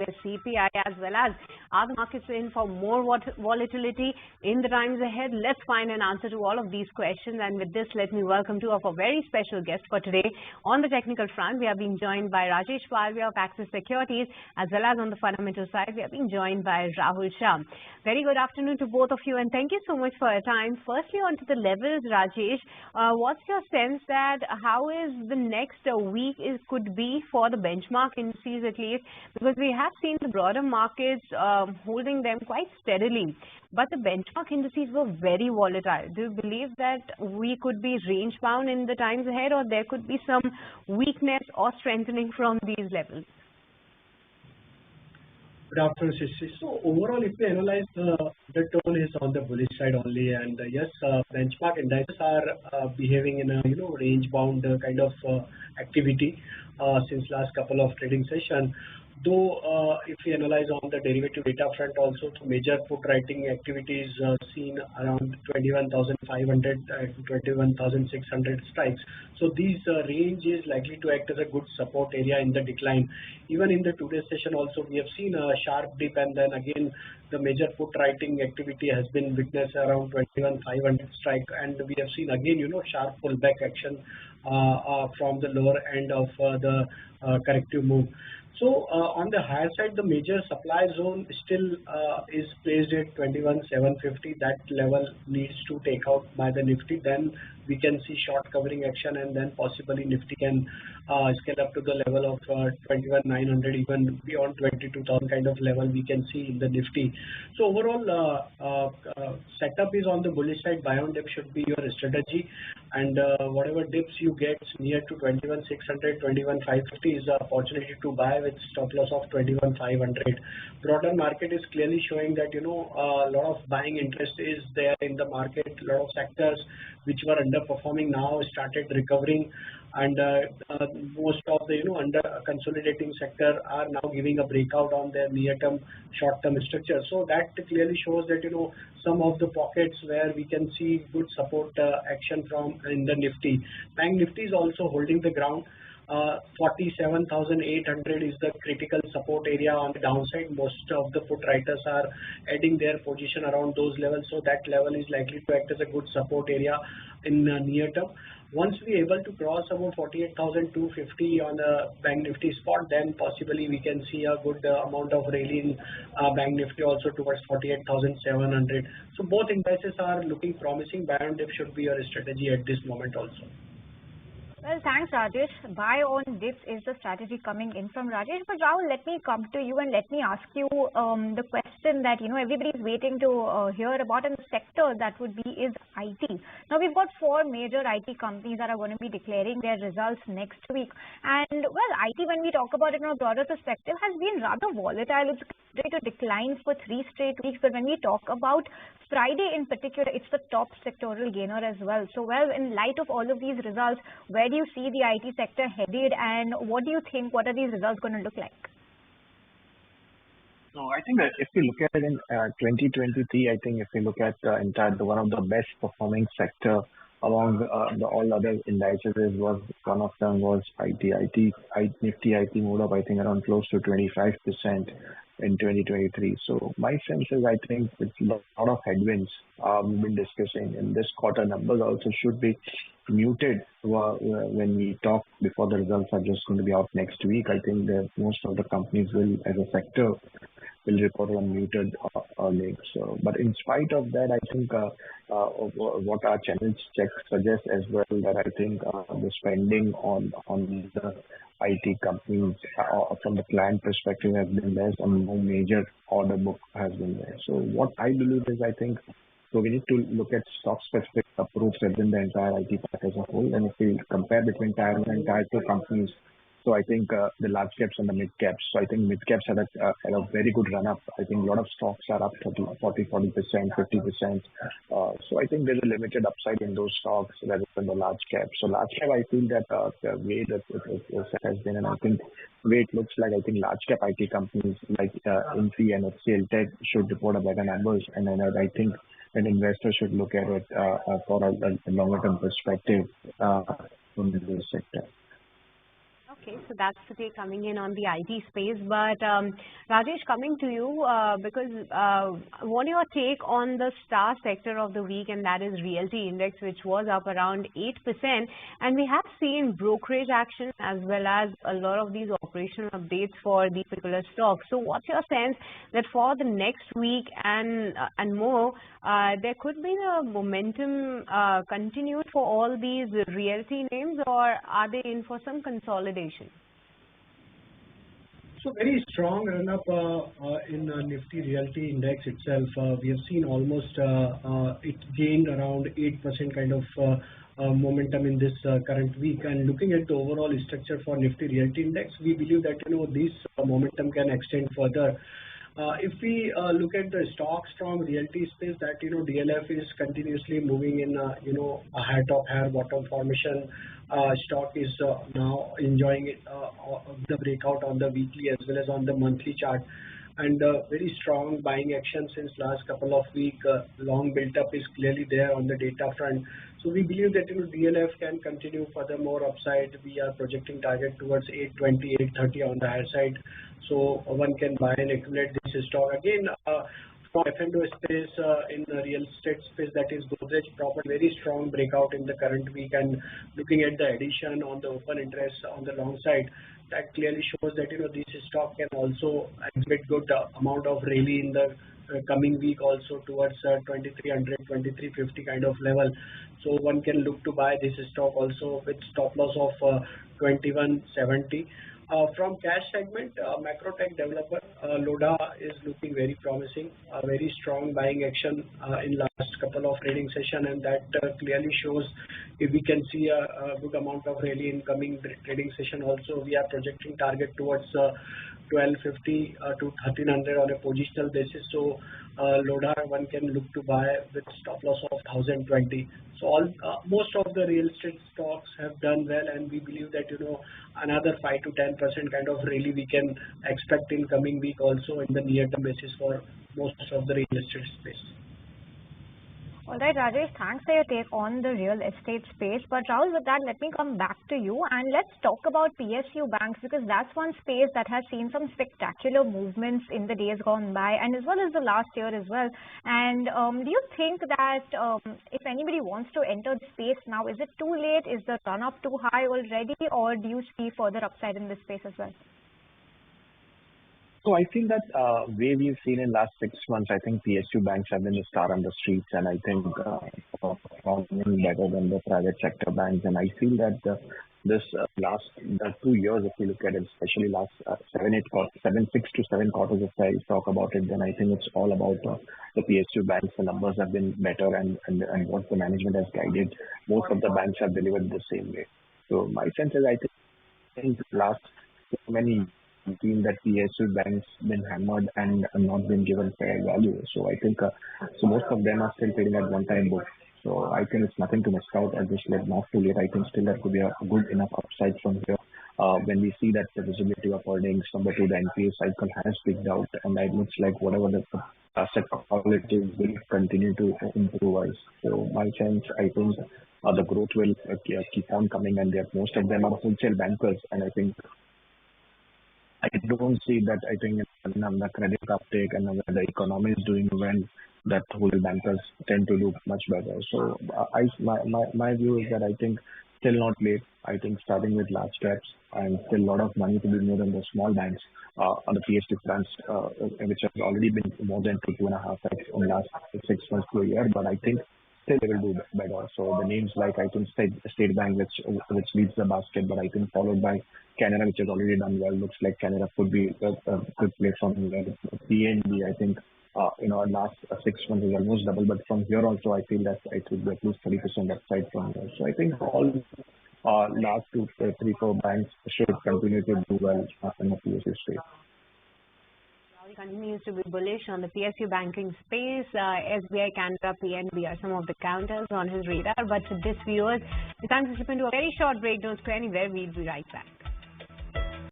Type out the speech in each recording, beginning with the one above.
CPI, as well as are the markets in for more volatility in the times ahead? Let's find an answer to all of these questions. And with this, let me welcome two of our very special guests for today. On the technical front, we are being joined by Rajesh Palviya of Axis Securities, as well as on the fundamental side, we are being joined by Rahul Shah. Very good afternoon to both of you, and thank you so much for your time. Firstly, onto the levels, Rajesh, what's your sense that how is the next week could be for the benchmark indices at least? Because we have seen the broader markets holding them quite steadily, but the benchmark indices were very volatile. Do you believe that we could be range bound in the times ahead, or there could be some weakness or strengthening from these levels? Good afternoon, Shishi. So overall, if we analyze, the tone is on the bullish side only, and yes, benchmark indices are behaving in a range bound kind of activity since last couple of trading session. Though if we analyze on the derivative data front also, the major put writing activities seen around 21,500 and 21,600 strikes. So these range is likely to act as a good support area in the decline. Even in the today's session also, we have seen a sharp dip, and then again the major put writing activity has been witnessed around 21,500 strike, and we have seen again sharp pullback action from the lower end of the corrective move. So on the higher side, the major supply zone still is placed at 21,750. That level needs to take out by the Nifty. Then we can see short covering action, and then possibly Nifty can scale up to the level of 21,900, even beyond 22,000 kind of level we can see in the Nifty. So overall, setup is on the bullish side. Buy on dip should be your strategy, and whatever dips you get near to 21,600, 21,550 is an opportunity to buy with stop loss of 21,500. Broader market is clearly showing that a lot of buying interest is there in the market. A lot of sectors which were underperforming now started recovering, and most of the under consolidating sector are now giving a breakout on their near-term, short-term structure. So that clearly shows that some of the pockets where we can see good support action from in the Nifty. Bank Nifty is also holding the ground. 47,800 is the critical support area on the downside. Most of the put writers are adding their position around those levels, so that level is likely to act as a good support area in near term. Once we able to cross about 48,250 on the Bank Nifty spot, then possibly we can see a good amount of rally in Bank Nifty also towards 48,700. So both indices are looking promising. Buy on dip should be your strategy at this moment also. Well, thanks, Rajesh. Buy on dips is the strategy coming in from Rajesh. But Rahul, let me come to you and let me ask you the question that everybody is waiting to hear about, and the sector that would be is IT. Now we've got 4 major IT companies that are going to be declaring their results next week, and well, IT, when we talk about it in a broader perspective, has been rather volatile. It's going to decline for 3 straight weeks. But when we talk about Friday in particular, it's the top sectoral gainer as well. So, well, in light of all of these results, where do you see the IT sector headed, and what do you think, what are these results going to look like? No, I think that if we look at it in 2023, I think if we look at one of the best performing sector among all other indices, was one of them was IT. Nifty IT moved up, I think, around close to 25% in 2023. So my sense is, I think with a lot of headwinds we've been discussing, and this quarter numbers also should be muted when we talk before the results are just going to be out next week. I think that most of the companies will, as a sector, will report on muted earnings. So, but in spite of that, I think what our channel checks suggest as well, that I think the spending on the IT companies from the client perspective has been less, and no major order book has been there. So what I believe is, I think, so we need to look at stock-specific approach within the entire IT pack as a whole. And if we compare between Tier 1 and Tier 2 companies, so I think the large caps and the mid caps. So I think mid caps had a very good run up. I think a lot of stocks are up 40%, 50%. So I think there's a limited upside in those stocks rather than the large cap. So large cap, I feel that the way that it has been, and I think the way it looks like, I think large cap IT companies like Infy and HCL Tech should report a better numbers, and then I think an investor should look at it for a longer term perspective from this sector. Okay, so that's the take coming in on the IT space. But Rajesh, coming to you, because what your take on the star sector of the week, and that is realty index, which was up around 8%, and we have seen brokerage action as well as a lot of these operational updates for these particular stocks. So what's your sense that for the next week and more, there could be the momentum continued for all these realty names, or are they in for some consolidation? So very strong run up in Nifty Realty Index itself. We have seen almost it gained around 8% kind of momentum in this current week. And looking at the overall structure for Nifty Realty Index, we believe that this momentum can extend further. If we look at the stocks from realty space, that DLF is continuously moving in a high top higher bottom formation. Stock is now enjoying the breakout on the weekly as well as on the monthly chart, and very strong buying action since last couple of weeks. Long built up is clearly there on the data front. So we believe that DLF can continue furthermore upside. We are projecting target towards 820, 830 on the higher side. So one can buy and accumulate this stock. Again, from F&O space, in the real estate space, that is Godrej Property, very strong breakout in the current week. And looking at the addition on the open interest on the long side, that clearly shows that this stock can also exhibit good amount of rally in the coming week also towards 2300, 2350 kind of level. So one can look to buy this stock also with stop loss of 2170. From cash segment, Macrotech developer Lodha is looking very promising. Very strong buying action in last couple of trading session, and that clearly shows if we can see a good amount of rally in coming trading session. Also, we are projecting target towards 1250 to 1300 on a positional basis. So Lodha one can look to buy with stop loss of 1020. So most of the real estate stocks have done well, and we believe that another 5 to 10% kind of rally we can expect in coming week also in the near term basis for most of the real estate space. All right, Rajesh, thanks for your take on the real estate space. But Rahul, with that, let me come back to you and let's talk about PSU banks, because that's one space that has seen some spectacular movements in the days gone by and as well as the last year as well. And do you think that if anybody wants to enter the space now, is it too late? Is the run up too high already, or do you see further upside in this space as well? So I think that way we've seen in last 6 months, I think PSU banks have been the star on the streets, and I think performing better than the private sector banks. And I feel that this last 2 years, if you look at it, especially last 6 to 7 quarters, if I talk about it, then I think it's all about the PSU banks. The numbers have been better, and what the management has guided, most of the banks have delivered the same way. So my sense is, I think last many seen that PSU banks been hammered and not been given fair value. So I think so most of them are still trading at one-time book. So I think it's nothing to miss out at this level, not too late. I think still there could be a good enough upside from here. When we see that the visibility of earnings, number two, the NPA cycle has picked out, and it looks like whatever the asset quality will continue to improve us. So my sense, I think the growth will keep on coming, and most of them are wholesale bankers, and I think I don't see that. I think on the credit uptake and when the economy is doing well, that wholesale bankers tend to do much better. So my view is that I think still not late. I think starting with large caps and still a lot of money to be made on the small banks on the PSU fronts, which has already been more than 2.5x in the last 6 months to a year. But I think still they will do better. So the names like I think State Bank, which leads the basket, but I think followed by Canada, which has already done well. Looks like Canada could be a good place from here. PNB, I think last 6 months is almost double, but from here also I feel that it will be at least 30% upside from here. So I think all last 2, 3, 4 banks should continue to do well in the PSU space. Continues to be bullish on the PSU banking space. SBI, Canada, PNB are some of the counters on his radar. But to this viewers, we can slip into a very short break. Don't go anywhere. We'll be right back.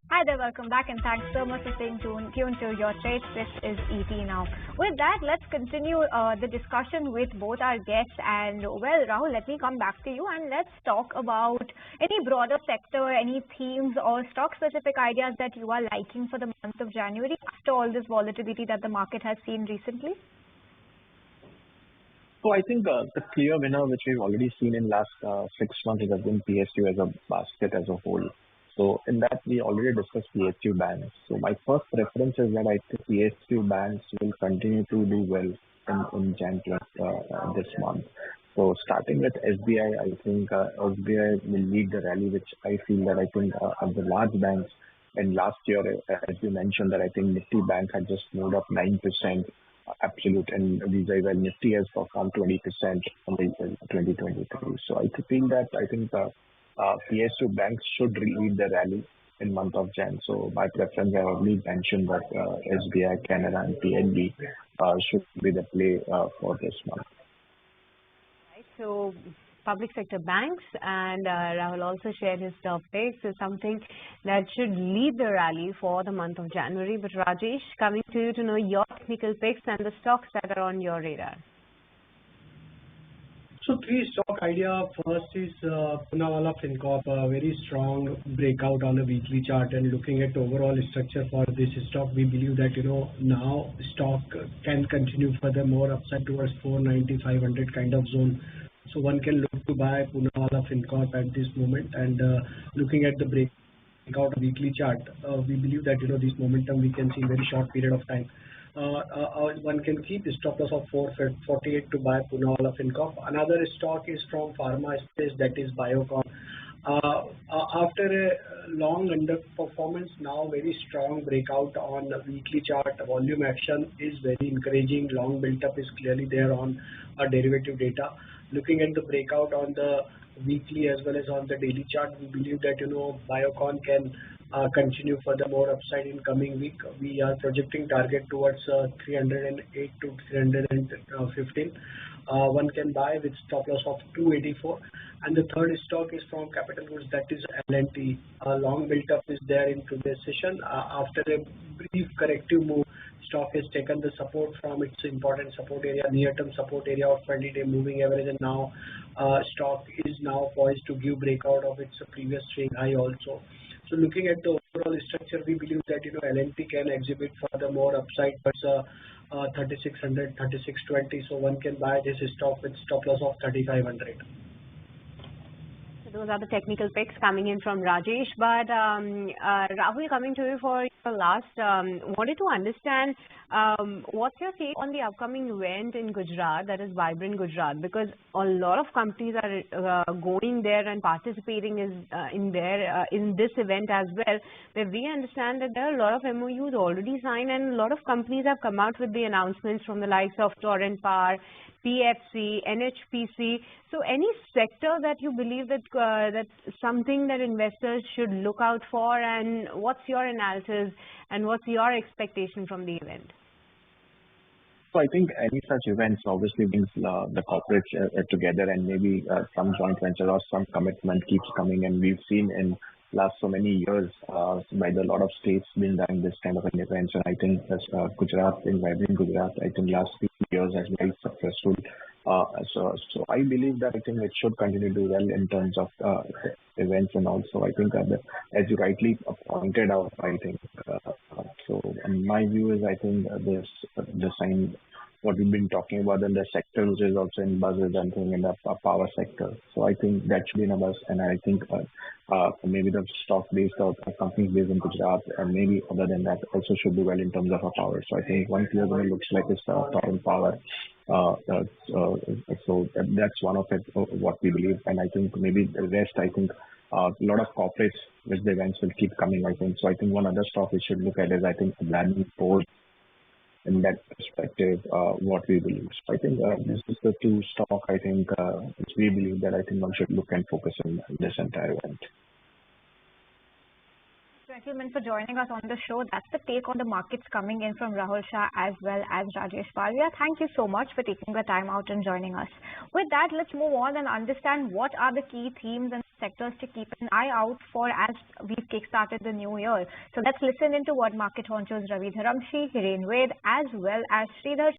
Hi Hi there, welcome back, and thanks so much for staying tuned to your trades. This is ET now. With that, let's continue the discussion with both our guests. And well, Rahul, let me come back to you and let's talk about any broader sector, any themes or stock-specific ideas that you are liking for the month of January after all this volatility that the market has seen recently. So I think the clear winner, which we've already seen in last 6 months, has been PSU as a basket as a whole. So in that, we already discussed PSU banks. So my first preference is that I think PSU banks will continue to do well in Jan this month. So starting with SBI, I think SBI will lead the rally, which I feel that I think of the large banks. And last year, as you mentioned, that I think Nifty Bank had just moved up 9% absolute, and while Nifty has performed 20% from 2023. So I feel that I think PSU banks should lead the rally in month of Jan. So my preference, I already mentioned that SBI, Canada, and PNB should be the play for this month. Right. So public sector banks, and Rahul also shared his top picks, is something that should lead the rally for the month of January. But Rajesh, coming to you to know your technical picks and the stocks that are on your radar. So 3 stock idea. First is Poonawalla Fincorp, a very strong breakout on a weekly chart, and looking at overall structure for this stock, we believe that now stock can continue further more upside towards 490, 500 kind of zone. So one can look to buy Poonawalla Fincorp at this moment, and looking at the breakout weekly chart, we believe that this momentum we can see in very short period of time. One can keep the stop loss of 448 to buy Poonawalla Fincorp. Another stock is from pharma space, that is Biocon. After a long underperformance, now very strong breakout on weekly chart. Volume action is very encouraging. Long built up is clearly there on derivative data. Looking at the breakout on the weekly as well as on the daily chart, we believe that Biocon can continue further more upside in coming week. We are projecting target towards 308 to 315. One can buy with stop loss of 284. And the third stock is from capital goods, that is L&T. Long built up is there in today's session. After a brief corrective move, stock has taken the support from its important support area, near-term support area of 20-day moving average, and now stock is now poised to give breakout of its previous swing high also. So looking at the overall structure, we believe that L&T can exhibit further more upside towards 3600, 3620. So one can buy this stock with stop loss of 3500. Those are the technical picks coming in from Rajesh. But Rahul, coming to you for your last, wanted to understand what's your take on the upcoming event in Gujarat, that is Vibrant Gujarat, because a lot of companies are going there and participating in this event as well, where we understand that there are a lot of MOUs already signed, and a lot of companies have come out with the announcements from the likes of Torrent Power, PFC, NHPC. So any sector that you believe that that's something that investors should look out for, and what's your analysis and what's your expectation from the event? So I think any such events obviously brings the corporates together, and maybe some joint venture or some commitment keeps coming. And we've seen in last so many years by a lot of states been doing this kind of an event. And I think Gujarat, in Vibrant Gujarat, I think last few years has been very successful. So I believe that I think it should continue to do well in terms of events, and also I think as you rightly pointed out, I think so my view is I think this the sign what we've been talking about in the sector, which is also in buses and in the power sector. So I think that should be in a bus, and I think maybe the stock based or companies based in Gujarat, and maybe other than that also should do well in terms of power. So I think one clear winner looks like is Torrent Power. So that's one of it, what we believe, and I think maybe the rest, I think a lot of corporates which the events will keep coming, I think. So I think one other stock we should look at is I think Blackstone Port. In that perspective, what we believe. So I think this is the two stock I think which we believe that I think one should look and focus on this entire event. gentlemen, for joining us on the show. That's the take on the markets coming in from Rahul Shah as well as Rajesh Palviya. Thank you so much for taking the time out and joining us. With that, let's move on and understand what are the key themes and sectors to keep an eye out for as we've kickstarted the new year. So let's listen into what market honchos Ravi Dharamshi, Hiren Ved, as well as Sridhar